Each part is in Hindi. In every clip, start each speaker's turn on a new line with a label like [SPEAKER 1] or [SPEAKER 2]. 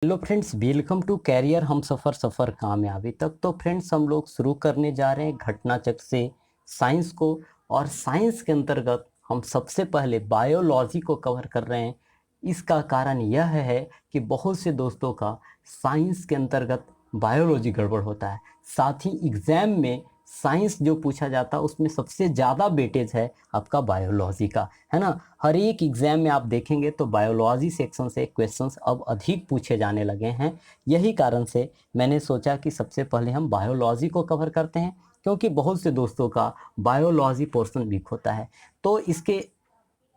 [SPEAKER 1] Hello friends, welcome to career हम सफ़र सफ़र कामयाबी तक। तो फ्रेंड्स, हम लोग शुरू करने जा रहे हैं घटना चक्र से साइंस को। और साइंस के अंतर्गत हम सबसे पहले बायोलॉजी को कवर कर रहे हैं। इसका कारण यह है कि बहुत से दोस्तों का साइंस के अंतर्गत बायोलॉजी गड़बड़ होता है। साथ ही एग्ज़ाम में साइंस जो पूछा जाता है उसमें सबसे ज़्यादा वेटेज है आपका बायोलॉजी का, है ना। हर एक एग्ज़ाम में आप देखेंगे तो बायोलॉजी सेक्शन से क्वेश्चंस अब अधिक पूछे जाने लगे हैं। यही कारण से मैंने सोचा कि सबसे पहले हम बायोलॉजी को कवर करते हैं, क्योंकि बहुत से दोस्तों का बायोलॉजी पोर्शन वीक होता है। तो इसके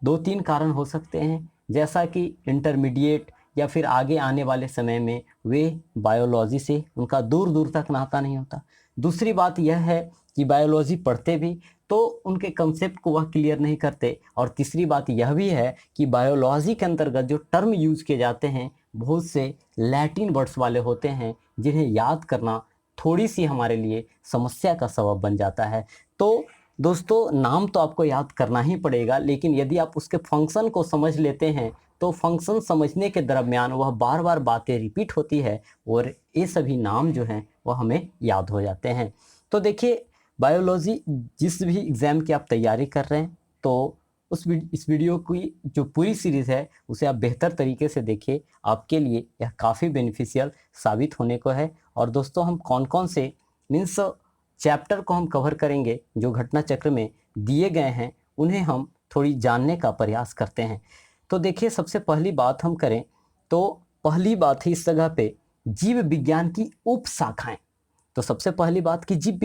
[SPEAKER 1] दो तीन कारण हो सकते हैं, जैसा कि इंटरमीडिएट या फिर आगे आने वाले समय में वे बायोलॉजी से उनका दूर दूर तक नाता नहीं होता। दूसरी बात यह है कि बायोलॉजी पढ़ते भी तो उनके कंसेप्ट को वह क्लियर नहीं करते। और तीसरी बात यह भी है कि बायोलॉजी के अंतर्गत जो टर्म यूज़ किए जाते हैं बहुत से लैटिन वर्ड्स वाले होते हैं, जिन्हें याद करना थोड़ी सी हमारे लिए समस्या का सबब बन जाता है। तो दोस्तों, नाम तो आपको याद करना ही पड़ेगा, लेकिन यदि आप उसके फंक्शन को समझ लेते हैं तो फंक्शन समझने के दरमियान वह बार बार बातें रिपीट होती है और ये सभी नाम जो हैं वह हमें याद हो जाते हैं। तो देखिए, बायोलॉजी जिस भी एग्ज़ाम की आप तैयारी कर रहे हैं तो इस वीडियो की जो पूरी सीरीज़ है उसे आप बेहतर तरीके से देखिए। आपके लिए यह काफ़ी बेनिफिशियल साबित होने को है। और दोस्तों, हम कौन कौन से मीन्स चैप्टर को हम कवर करेंगे जो घटना चक्र में दिए गए हैं, उन्हें हम थोड़ी जानने का प्रयास करते हैं। तो देखिए, सबसे पहली बात हम करें तो पहली बात है इस जगह पे जीव विज्ञान की उप शाखाएं। तो सबसे पहली बात कि जीव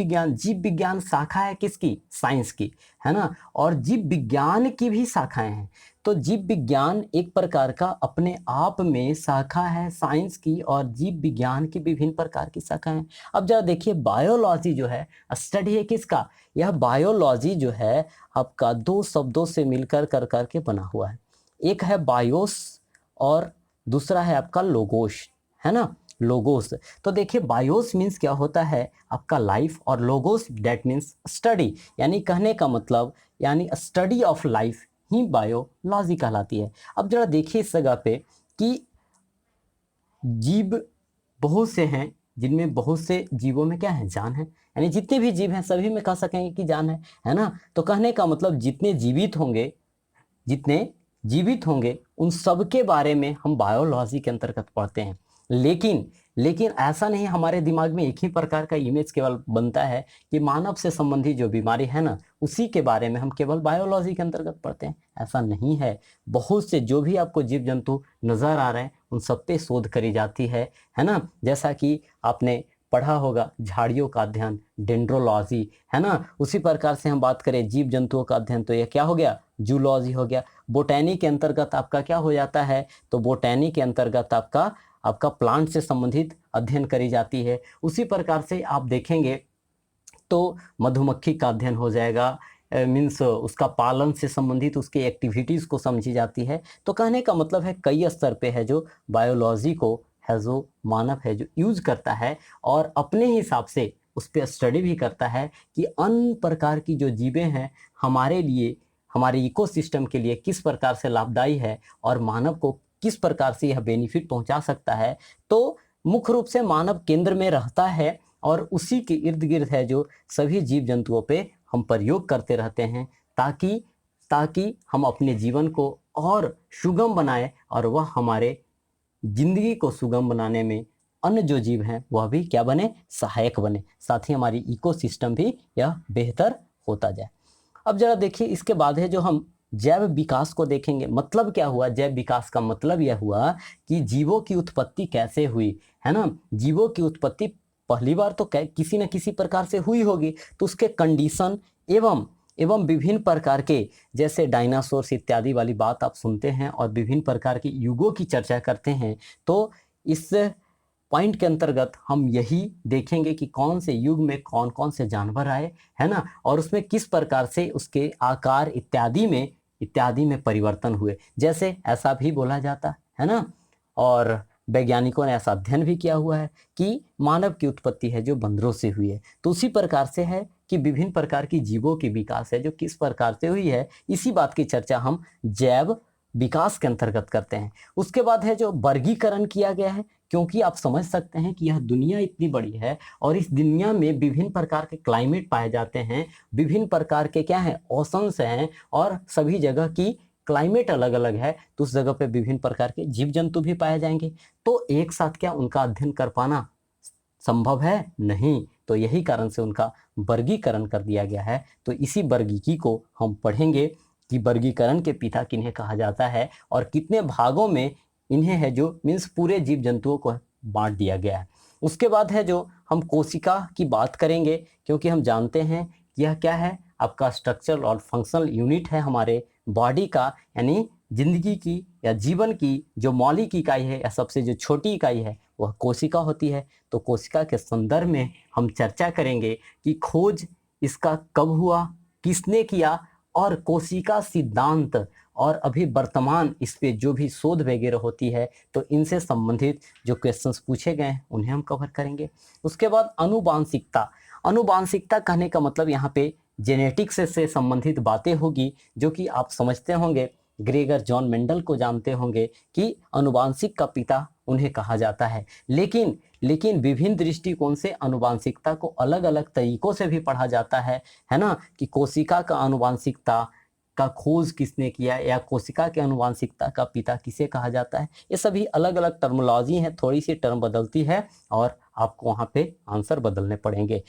[SPEAKER 1] विज्ञान शाखा है किसकी? साइंस की, है ना। और जीव विज्ञान की भी शाखाएं हैं। तो जीव विज्ञान एक प्रकार का अपने आप में शाखा है साइंस की, और जीव विज्ञान की विभिन्न प्रकार की शाखाएं हैं। अब जरा देखिए, बायोलॉजी जो है स्टडी है किसका? यह बायोलॉजी जो है आपका दो शब्दों से मिलकर कर करके बना हुआ है। एक है बायोस और दूसरा है आपका लोगोस, है ना, लोगोस। तो देखिए, बायोस मीन्स क्या होता है आपका लाइफ, और लोगोस दैट मीन्स स्टडी। यानी कहने का मतलब यानी study of life he biology कहलाती है। अब जरा देखिए इस जगह पे कि जीव बहुत से हैं, जिनमें बहुत से जीवों में क्या है? जान है। यानी जितने भी जीव हैं सभी में कह सकेंगे कि जान है ना। तो कहने का मतलब जितने जीवित होंगे उन सब के बारे में हम बायोलॉजी के अंतर्गत पढ़ते हैं। लेकिन ऐसा नहीं, हमारे दिमाग में एक ही प्रकार का इमेज केवल बनता है कि मानव से संबंधी जो बीमारी है ना, उसी के बारे में हम केवल बायोलॉजी के अंतर्गत पढ़ते हैं। ऐसा नहीं है। बहुत से जो भी आपको जीव जंतु नज़र आ रहे हैं उन सब पे शोध करी जाती है ना। जैसा कि आपने पढ़ा होगा झाड़ियों का अध्ययन, डेंड्रोलॉजी, है ना। उसी प्रकार से हम बात करें जीव जंतुओं का अध्ययन तो यह क्या हो गया? जूलॉजी हो गया। बोटैनी के अंतर्गत आपका क्या हो जाता है? तो बोटैनी के अंतर्गत आपका प्लांट से संबंधित अध्ययन करी जाती है। उसी प्रकार से आप देखेंगे तो मधुमक्खी का अध्ययन हो जाएगा, मीन्स उसका पालन से संबंधित उसकी एक्टिविटीज़ को समझी जाती है। तो कहने का मतलब है कई स्तर पे है जो बायोलॉजी को है, जो मानव है जो यूज़ करता है और अपने हिसाब से उस पर स्टडी भी करता है कि अन्य प्रकार की जो जीवें हैं हमारे लिए, हमारे इकोसिस्टम के लिए किस प्रकार से लाभदायी है और मानव को किस प्रकार से यह बेनिफिट पहुंचा सकता है। तो मुख्य रूप से मानव केंद्र में रहता है और उसी के इर्द गिर्द है जो सभी जीव जंतुओं पे हम प्रयोग करते रहते हैं, ताकि ताकि हम अपने जीवन को और सुगम बनाएं और वह हमारे जिंदगी को सुगम बनाने में अन्य जो जीव हैं वह भी क्या बने? सहायक बने। साथ ही हमारी इकोसिस्टम भी यह बेहतर होता जाए। अब जरा देखिए, इसके बाद है जो हम जैव विकास को देखेंगे। मतलब क्या हुआ? जैव विकास का मतलब यह हुआ कि जीवों की उत्पत्ति कैसे हुई, है ना। जीवों की उत्पत्ति पहली बार तो किसी न किसी प्रकार से हुई होगी, तो उसके कंडीशन एवं एवं विभिन्न प्रकार के, जैसे डायनासोर्स इत्यादि वाली बात आप सुनते हैं और विभिन्न प्रकार के युगों की चर्चा करते हैं। तो इस पॉइंट के अंतर्गत हम यही देखेंगे कि कौन से युग में कौन कौन से जानवर आए, है ना, और उसमें किस प्रकार से उसके आकार इत्यादि में परिवर्तन हुए। जैसे ऐसा भी बोला जाता है ना, और वैज्ञानिकों ने ऐसा अध्ययन भी किया हुआ है कि मानव की उत्पत्ति है जो बंदरों से हुई है। तो उसी प्रकार से है कि विभिन्न प्रकार की जीवों की विकास है जो किस प्रकार से हुई है। इसी बात की चर्चा हम जैव विकास के अंतर्गत करते हैं। उसके बाद है जो वर्गीकरण किया गया है, क्योंकि आप समझ सकते हैं कि यह दुनिया इतनी बड़ी है और इस दुनिया में विभिन्न प्रकार के क्लाइमेट पाए जाते हैं, विभिन्न प्रकार के क्या हैं ओशंस हैं, और सभी जगह की क्लाइमेट अलग अलग है, तो उस जगह पे विभिन्न प्रकार के जीव जंतु भी पाए जाएंगे। तो एक साथ क्या उनका अध्ययन कर पाना संभव है? नहीं। तो यही कारण से उनका वर्गीकरण कर दिया गया है। तो इसी वर्गीकी को हम पढ़ेंगे कि वर्गीकरण के पिता किन्हें कहा जाता है और कितने भागों में इन्हें है जो मीन्स पूरे जीव जंतुओं को बांट दिया गया है। उसके बाद है जो हम कोशिका की बात करेंगे, क्योंकि हम जानते हैं कि यह क्या है, आपका स्ट्रक्चरल और फंक्शनल यूनिट है हमारे बॉडी का, यानी जिंदगी की या जीवन की जो मौलिक इकाई है या सबसे जो छोटी इकाई है वह कोशिका होती है। तो कोशिका के संदर्भ में हम चर्चा करेंगे कि खोज इसका कब हुआ, किसने किया, और कोशिका सिद्धांत, और अभी वर्तमान इस पे जो भी शोध वगैरह होती है तो इनसे संबंधित जो क्वेश्चंस पूछे गए हैं उन्हें हम कवर करेंगे। उसके बाद अनुवांशिकता। अनुवांशिकता कहने का मतलब यहाँ पे जेनेटिक्स से संबंधित बातें होगी, जो कि आप समझते होंगे, ग्रेगर जॉन मेंडल को जानते होंगे कि अनुवांशिक का पिता उन्हें कहा जाता है। लेकिन विभिन्न दृष्टिकोण से अनुवांशिकता को अलग अलग तरीकों से भी पढ़ा जाता है ना, कि कोशिका का अनुवांशिकता का खोज किसने किया या कोशिका के अनुवांशिकता का पिता किसे कहा जाता है। ये सभी अलग अलग टर्मोलॉजी हैं, थोड़ी सी टर्म बदलती है और आपको वहाँ पे आंसर बदलने पड़ेंगे।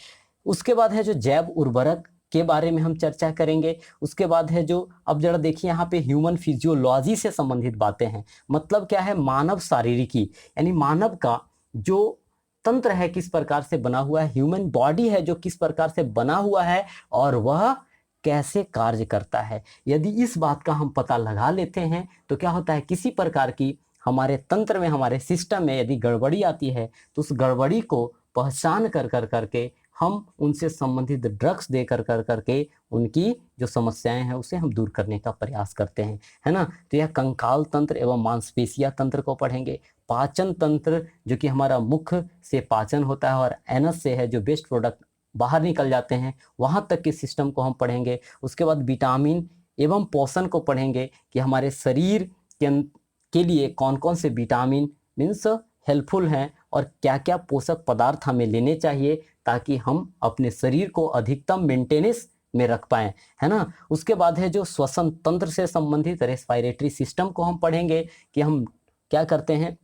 [SPEAKER 1] उसके बाद है जो जैव उर्वरक के बारे में हम चर्चा करेंगे। उसके बाद है जो, अब जरा देखिए यहाँ पे ह्यूमन फिजियोलॉजी से संबंधित बातें हैं। मतलब क्या है, मानव शारीरिकी, यानी मानव का जो तंत्र है किस प्रकार से बना हुआ है, ह्यूमन बॉडी है जो किस प्रकार से बना हुआ है और वह कैसे कार्य करता है। यदि इस बात का हम पता लगा लेते हैं तो क्या होता है, किसी प्रकार की हमारे तंत्र में, हमारे सिस्टम में यदि गड़बड़ी आती है तो उस गड़बड़ी को पहचान कर करके हम उनसे संबंधित ड्रग्स दे करके उनकी जो समस्याएं हैं उसे हम दूर करने का प्रयास करते हैं, है ना। तो यह कंकाल तंत्र एवं मांसपेशिया तंत्र को पढ़ेंगे। पाचन तंत्र, जो कि हमारा मुख से पाचन होता है और एनस से है जो वेस्ट प्रोडक्ट बाहर निकल जाते हैं, वहाँ तक के सिस्टम को हम पढ़ेंगे। उसके बाद विटामिन एवं पोषण को पढ़ेंगे कि हमारे शरीर के लिए कौन कौन से विटामिन मीन्स हेल्पफुल हैं और क्या क्या पोषक पदार्थ हमें लेने चाहिए ताकि हम अपने शरीर को अधिकतम मेंटेनेंस में रख पाएं, है ना। उसके बाद है जो श्वसन तंत्र से संबंधित रेस्पिरेटरी सिस्टम को हम पढ़ेंगे कि हम क्या करते हैं,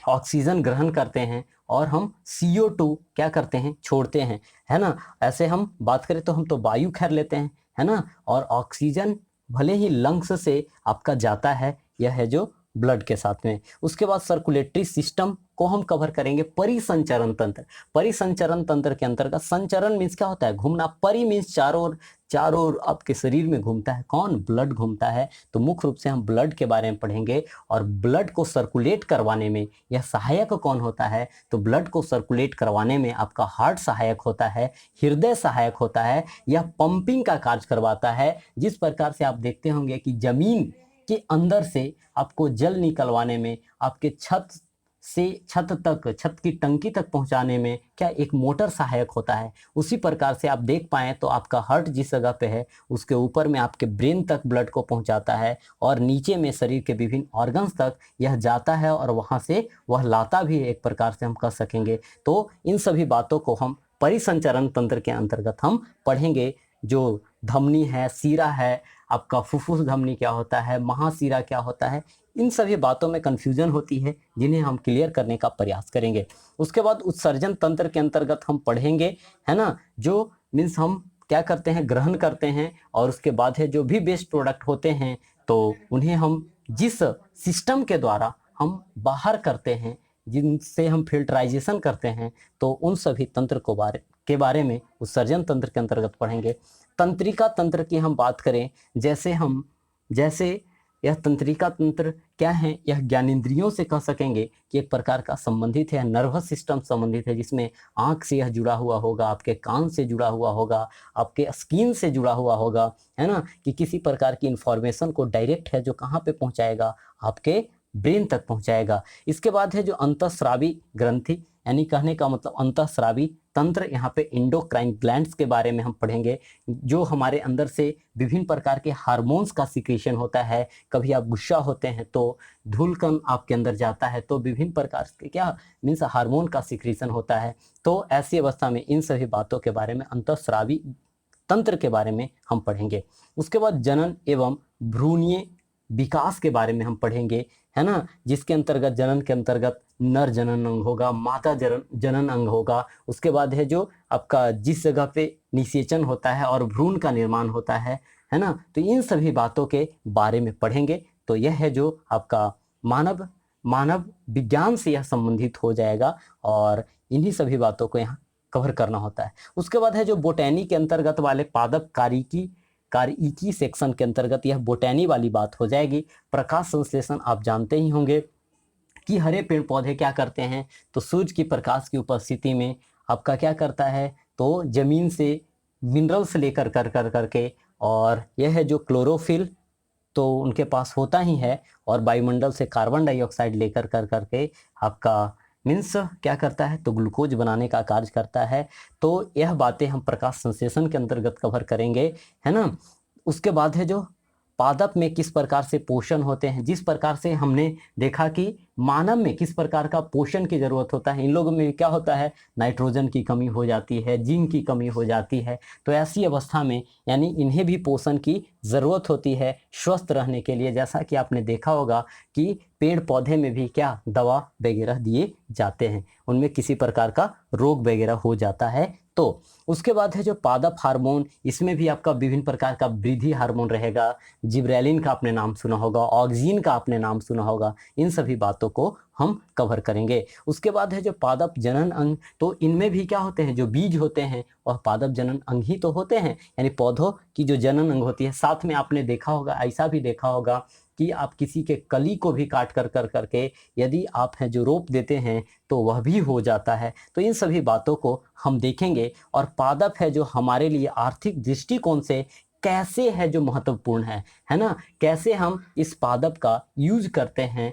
[SPEAKER 1] ऑक्सीजन ग्रहण करते हैं और हम CO2 क्या करते हैं, छोड़ते हैं, है ना। ऐसे हम बात करें तो हम तो वायु खैर लेते हैं, है ना, और ऑक्सीजन भले ही लंग्स से आपका जाता है, यह है जो ब्लड के साथ में। उसके बाद सर्कुलेटरी सिस्टम को हम कवर करेंगे। परिसंचरण तंत्र, परिसंचरण तंत्र के अंतर्गत संचरण मीन्स क्या होता है, घूमना, परि मीन्स चारों ओर आपके शरीर में घूमता है, कौन, ब्लड घूमता है। तो मुख्य रूप से हम ब्लड के बारे में पढ़ेंगे और ब्लड को सर्कुलेट करवाने में यह सहायक कौन होता है, तो ब्लड को सर्कुलेट करवाने में आपका हार्ट सहायक होता है, हृदय सहायक होता है, यह पंपिंग का कार्य करवाता है। जिस प्रकार से आप देखते होंगे कि जमीन के अंदर से आपको जल निकलवाने में, आपके छत से छत तक, छत की टंकी तक पहुंचाने में क्या एक मोटर सहायक होता है। उसी प्रकार से आप देख पाएँ तो आपका हार्ट जिस जगह पे है उसके ऊपर में आपके ब्रेन तक ब्लड को पहुंचाता है और नीचे में शरीर के विभिन्न ऑर्गन्स तक यह जाता है और वहां से वह लाता भी है, एक प्रकार से हम कह सकेंगे। तो इन सभी बातों को हम परिसंचरण तंत्र के अंतर्गत हम पढ़ेंगे। जो धमनी है, सीरा है, आपका फुफ्फुस धमनी क्या होता है, महासीरा क्या होता है, इन सभी बातों में कन्फ्यूजन होती है जिन्हें हम क्लियर करने का प्रयास करेंगे। उसके बाद उत्सर्जन तंत्र के अंतर्गत हम पढ़ेंगे, है ना, जो मीन्स हम क्या करते हैं, ग्रहण करते हैं और उसके बाद है जो भी वेस्ट प्रोडक्ट होते हैं तो उन्हें हम जिस सिस्टम के द्वारा हम बाहर करते हैं, जिनसे हम फिल्टराइजेशन करते हैं, तो उन सभी तंत्र के बारे में उत्सर्जन तंत्र के अंतर्गत पढ़ेंगे। तंत्रिका तंत्र की हम बात करें, जैसे यह तंत्रिका तंत्र क्या है, यह ज्ञानेंद्रियों से कह सकेंगे कि एक प्रकार का संबंधित है, नर्वस सिस्टम संबंधित है, जिसमें आँख से यह जुड़ा हुआ होगा, आपके कान से जुड़ा हुआ होगा, आपके स्किन से जुड़ा हुआ होगा, है ना, कि किसी प्रकार की इंफॉर्मेशन को डायरेक्ट है जो कहाँ पे पहुँचाएगा, आपके ब्रेन तक पहुँचाएगा। इसके बाद है जो अंतःस्रावी ग्रंथि, यानी कहने का मतलब अंतःस्रावी तंत्र। यहाँ पे एंडोक्राइन ग्लैंड्स के बारे में हम पढ़ेंगे, जो हमारे अंदर से विभिन्न प्रकार के हार्मोन्स का सिक्रेशन होता है। कभी आप गुस्सा होते हैं तो धूलकण आपके अंदर जाता है, तो विभिन्न प्रकार के क्या मीन्स हार्मोन का सिक्रेशन होता है। तो ऐसी अवस्था में इन सभी बातों के बारे में, अंतःस्रावी तंत्र के बारे में हम पढ़ेंगे। उसके बाद जनन एवं भ्रूणीय विकास के बारे में हम पढ़ेंगे, है ना, जिसके अंतर्गत जनन के अंतर्गत नर जनन अंग होगा, मादा जनन अंग होगा। उसके बाद है जो आपका जिस जगह पे निषेचन होता है और भ्रूण का निर्माण होता है ना, तो इन सभी बातों के बारे में पढ़ेंगे। तो यह है जो आपका मानव विज्ञान से यह संबंधित हो जाएगा और इन्हीं सभी बातों को यहाँ कवर करना होता है। उसके बाद है जो बोटैनी के अंतर्गत वाले पादप कारिकी सेक्शन के अंतर्गत यह बोटैनी वाली बात हो जाएगी। प्रकाश संश्लेषण आप जानते ही होंगे कि हरे पेड़ पौधे क्या करते हैं, तो सूर्य की प्रकाश की उपस्थिति में आपका क्या करता है, तो जमीन से मिनरल्स लेकर करके, और यह है जो क्लोरोफिल तो उनके पास होता ही है, और वायुमंडल से कार्बन डाइऑक्साइड लेकर करके आपका मीन्स क्या करता है, तो ग्लूकोज बनाने का कार्य करता है। तो यह बातें हम प्रकाश संश्लेषण के अंतर्गत कवर करेंगे, है ना। उसके बाद है जो पादप में किस प्रकार से पोषण होते हैं, जिस प्रकार से हमने देखा कि मानव में किस प्रकार का पोषण की जरूरत होता है, इन लोगों में क्या होता है, नाइट्रोजन की कमी हो जाती है, जिंक की कमी हो जाती है। तो ऐसी अवस्था में यानी इन्हें भी पोषण की ज़रूरत होती है स्वस्थ रहने के लिए। जैसा कि आपने देखा होगा कि पेड़ पौधे में भी क्या दवा वगैरह दिए जाते हैं, उनमें किसी प्रकार का रोग वगैरह हो जाता है। तो उसके बाद है जो पादप हार्मोन, इसमें भी आपका विभिन्न प्रकार का वृद्धि हार्मोन रहेगा। जिब्रेलिन का आपने नाम सुना होगा, ऑक्सिन का आपने नाम सुना होगा, इन सभी बातों को हम कवर करेंगे। उसके बाद है जो पादप जनन अंग, तो इनमें भी क्या होते हैं, जो बीज होते हैं वह पादप जनन अंग ही तो होते हैं, यानी पौधों की जो जनन अंग होती है। साथ में आपने देखा होगा, ऐसा भी देखा होगा कि आप किसी के कली को भी काट कर करके यदि आप हैं जो रोप देते हैं तो वह भी हो जाता है। तो इन सभी बातों को हम देखेंगे। और पादप है जो हमारे लिए आर्थिक दृष्टिकोण से कैसे है जो महत्वपूर्ण है ना, कैसे हम इस पादप का यूज करते हैं,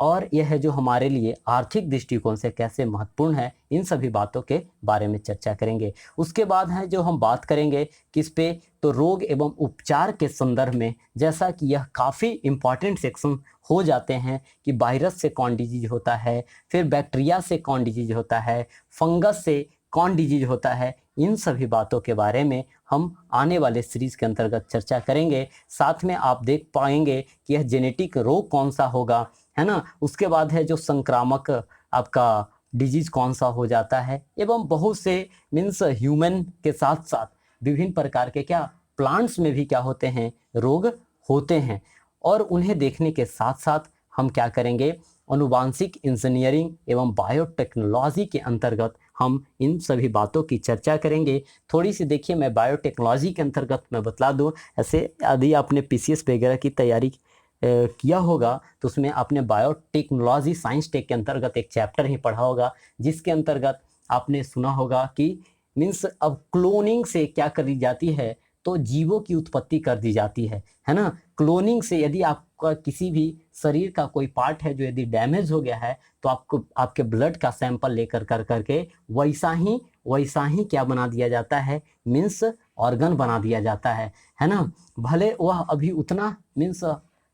[SPEAKER 1] और यह है जो हमारे लिए आर्थिक दृष्टिकोण से कैसे महत्वपूर्ण है, इन सभी बातों के बारे में चर्चा करेंगे। उसके बाद है जो हम बात करेंगे किस पे, तो रोग एवं उपचार के संदर्भ में, जैसा कि यह काफ़ी इम्पॉर्टेंट सेक्शन हो जाते हैं कि वायरस से कौन डिजीज होता है, फिर बैक्टीरिया से कौन डिजीज होता है, फंगस से कौन डिजीज होता है, इन सभी बातों के बारे में हम आने वाले सीरीज के अंतर्गत चर्चा करेंगे। साथ में आप देख पाएंगे कि यह जेनेटिक रोग कौन सा होगा, है ना। उसके बाद है जो संक्रामक आपका डिजीज कौन सा हो जाता है, एवं बहुत से मीन्स ह्यूमन के साथ साथ विभिन्न प्रकार के क्या प्लांट्स में भी क्या होते हैं, रोग होते हैं। और उन्हें देखने के साथ साथ हम क्या करेंगे, अनुवांशिक इंजीनियरिंग एवं बायोटेक्नोलॉजी के अंतर्गत हम इन सभी बातों की चर्चा करेंगे। थोड़ी सी देखिए, मैं बायोटेक्नोलॉजी के अंतर्गत मैं बतला दूं, ऐसे यदि आपने पीसीएस वगैरह की तैयारी किया होगा तो उसमें आपने बायोटेक्नोलॉजी साइंस टेक के अंतर्गत एक चैप्टर ही पढ़ा होगा, जिसके अंतर्गत आपने सुना होगा कि मीन्स अब क्लोनिंग से क्या करी जाती है, तो जीवों की उत्पत्ति कर दी जाती है ना। क्लोनिंग से यदि आपका किसी भी शरीर का कोई पार्ट है जो यदि डैमेज हो गया है, तो आपको आपके ब्लड का सैंपल लेकर करके वैसा ही क्या बना दिया जाता है, मीन्स ऑर्गन बना दिया जाता है ना। भले वह अभी उतना मीन्स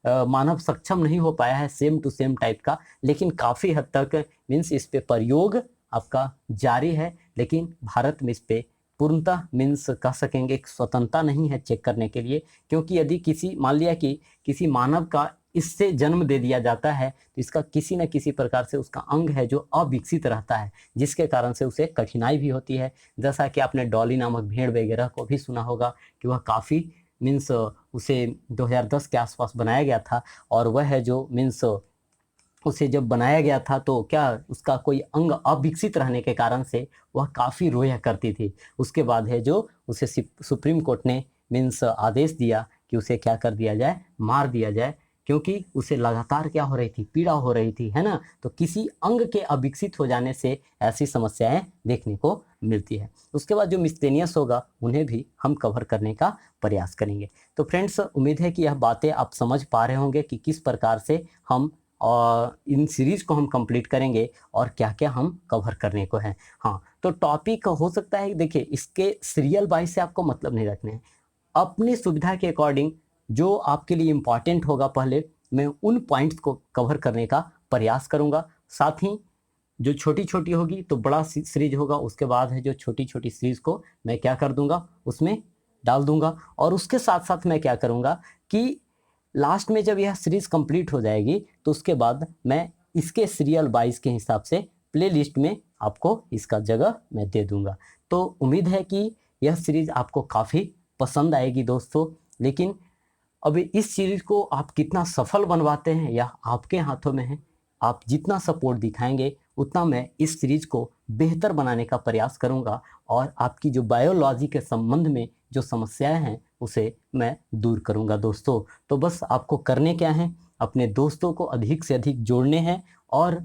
[SPEAKER 1] मानव सक्षम नहीं हो पाया है सेम टू सेम टाइप का, लेकिन काफ़ी हद तक मीन्स इस पे प्रयोग आपका जारी है। लेकिन भारत में इस पे पूर्णतः मीन्स कह सकेंगे एक स्वतंत्रता नहीं है चेक करने के लिए, क्योंकि यदि किसी मान लिया कि किसी मानव का इससे जन्म दे दिया जाता है, तो इसका किसी न किसी प्रकार से उसका अंग है जो अविकसित रहता है, जिसके कारण से उसे कठिनाई भी होती है। जैसा कि आपने डॉली नामक भेड़ वगैरह को भी सुना होगा कि वह काफ़ी मीन्स उसे 2010 के आसपास बनाया गया था, और वह है जो मीन्स उसे जब बनाया गया था तो क्या उसका कोई अंग अविकसित रहने के कारण से वह काफ़ी रोया करती थी। उसके बाद है जो उसे सुप्रीम कोर्ट ने मीन्स आदेश दिया कि उसे क्या कर दिया जाए, मार दिया जाए, क्योंकि उसे लगातार क्या हो रही थी, पीड़ा हो रही थी, है ना। तो किसी अंग के अविकसित हो जाने से ऐसी समस्याएं देखने को मिलती है। उसके बाद जो मिस्टेनियस होगा उन्हें भी हम कवर करने का प्रयास करेंगे। तो फ्रेंड्स, उम्मीद है कि यह बातें आप समझ पा रहे होंगे कि किस प्रकार से हम और इन सीरीज़ को हम कंप्लीट करेंगे और क्या क्या हम कवर करने को है। हाँ, तो टॉपिक हो सकता है, देखिए इसके सीरियल वाइज से आपको मतलब नहीं रखने हैं, अपनी सुविधा के अकॉर्डिंग जो आपके लिए इम्पॉर्टेंट होगा पहले मैं उन पॉइंट्स को कवर करने का प्रयास करूँगा। साथ ही जो छोटी-छोटी होगी तो बड़ा सीरीज होगा, उसके बाद है जो छोटी-छोटी सीरीज को मैं क्या कर दूँगा उसमें डाल दूँगा। और उसके साथ-साथ मैं क्या करूँगा कि लास्ट में जब यह सीरीज कंप्लीट हो जाएगी तो उसके बाद मैं इसके सीरियल वाइज के हिसाब से प्लेलिस्ट में आपको इसका जगह मैं दे दूँगा। तो उम्मीद है कि यह सीरीज आपको काफ़ी पसंद आएगी दोस्तों। लेकिन अब इस सीरीज को आप कितना सफल बनवाते हैं यह आपके हाथों में है। आप जितना सपोर्ट दिखाएंगे उतना मैं इस सीरीज को बेहतर बनाने का प्रयास करूंगा और आपकी जो बायोलॉजी के संबंध में जो समस्याएं हैं उसे मैं दूर करूंगा दोस्तों। तो बस आपको करने क्या है, अपने दोस्तों को अधिक से अधिक जोड़ने हैं और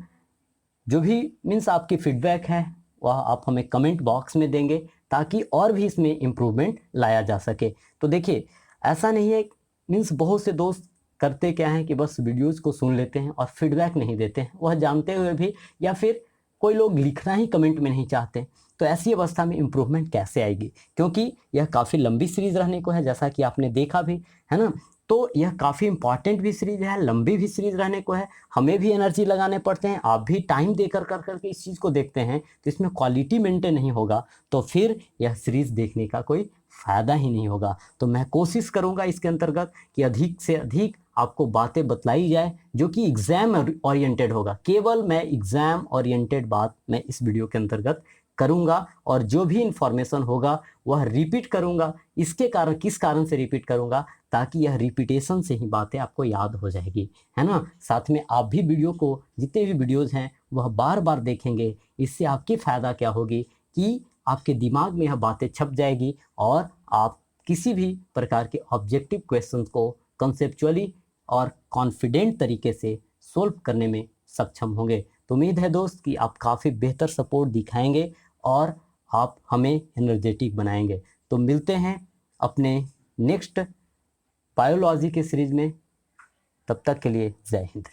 [SPEAKER 1] जो भी मीन्स आपकी फीडबैक है वह आप हमें कमेंट बॉक्स में देंगे ताकि और भी इसमें इम्प्रूवमेंट लाया जा सके। तो देखिए ऐसा नहीं है, मीन्स बहुत से दोस्त करते क्या हैं कि बस वीडियोस को सुन लेते हैं और फीडबैक नहीं देते हैं, वह जानते हुए भी, या फिर कोई लोग लिखना ही कमेंट में नहीं चाहते। तो ऐसी अवस्था में इम्प्रूवमेंट कैसे आएगी, क्योंकि यह काफ़ी लंबी सीरीज रहने को है जैसा कि आपने देखा भी है ना। तो यह काफ़ी इंपॉर्टेंट भी सीरीज है, लंबी भी सीरीज रहने को है, हमें भी एनर्जी लगाने पड़ते हैं, आप भी टाइम देकर कर करके इस चीज़ को देखते हैं तो इसमें क्वालिटी मेंटेन नहीं होगा तो फिर यह सीरीज देखने का कोई फ़ायदा ही नहीं होगा। तो मैं कोशिश करूंगा इसके अंतर्गत कि अधिक से अधिक आपको बातें बतलाई जाए जो कि एग्ज़ाम ओरिएंटेड होगा। केवल मैं एग्ज़ाम ओरिएंटेड बात मैं इस वीडियो के अंतर्गत करूंगा और जो भी इंफॉर्मेशन होगा वह रिपीट करूंगा। इसके कारण, किस कारण से रिपीट करूंगा, ताकि यह रिपीटेशन से ही बातें आपको याद हो जाएगी, है ना। साथ में आप भी वीडियो को, जितने भी वीडियोज़ हैं वह बार बार देखेंगे। इससे आपकी फ़ायदा क्या होगी कि आपके दिमाग में यह बातें छप जाएगी और आप किसी भी प्रकार के ऑब्जेक्टिव क्वेश्चंस को कंसेप्चुअली और कॉन्फिडेंट तरीके से सोल्व करने में सक्षम होंगे। तो उम्मीद है दोस्त कि आप काफ़ी बेहतर सपोर्ट दिखाएंगे और आप हमें एनर्जेटिक बनाएंगे। तो मिलते हैं अपने नेक्स्ट बायोलॉजी के सीरीज में, तब तक के लिए जय हिंद।